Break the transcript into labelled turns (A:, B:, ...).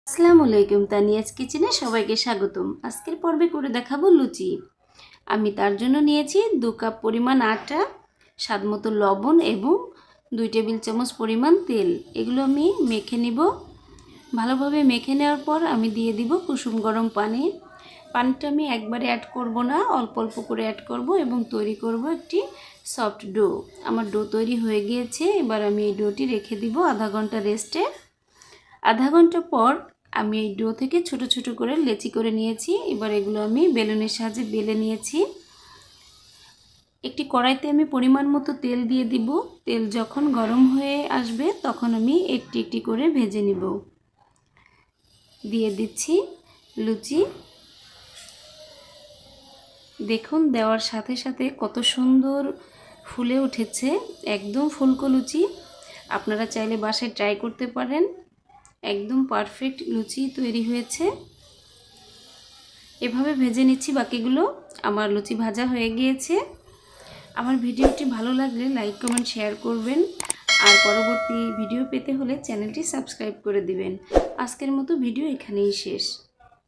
A: আসসালামু আলাইকুম, তানিয়াজ কিচেনে সবাইকে স্বাগতম। আজকের পর্বে করে দেখাবো লুচি। আমি তার জন্য নিয়েছি 2 কাপ পরিমাণ আটা, স্বাদমতো লবণ এবং 2 টেবিল চামচ পরিমাণ তেল। এগুলো আমি মেখে নিব। ভালোভাবে মেখে নেওয়ার পর আমি দিয়ে দিব কুসুম গরম পানি। পানিটা আমি একবারে অ্যাড করব না, অল্প অল্প করে অ্যাড করব এবং তৈরি করব একটি সফট ডো। আমার ডো তৈরি হয়ে গিয়েছে। এবার আমি এই ডোটি রেখে দিব আধা ঘন্টা রেস্টে। আধা ঘন্টা পর আমি এই ডো থেকে ছোট ছোট করে লেচি করে নিয়েছি। এবার এগুলো আমি বেলুনের সাহায্যে বেলে নিয়েছি। একটি কড়াইতে আমি পরিমাণ মতো তেল দিয়ে দিব। তেল যখন গরম হয়ে আসবে তখন আমি একটি একটি করে ভেজে নিব। দিয়ে দিচ্ছি লুচি। দেখুন দেওয়ার সাথে সাথে কত সুন্দর ফুলে উঠেছে, একদম ফুলকো লুচি। আপনারা চাইলে বাসায় ট্রাই করতে পারেন। একদম পারফেক্ট লুচি তৈরি হয়েছে। এভাবে ভেজে নিচ্ছি বাকিগুলো। আমার লুচি ভাজা হয়ে গিয়েছে। আমার ভিডিওটি ভালো লাগলে লাইক কমেন্ট শেয়ার করবেন, আর পরবর্তী ভিডিও পেতে হলে চ্যানেলটি সাবস্ক্রাইব করে দিবেন। আজকের মতো ভিডিও এখানেই শেষ।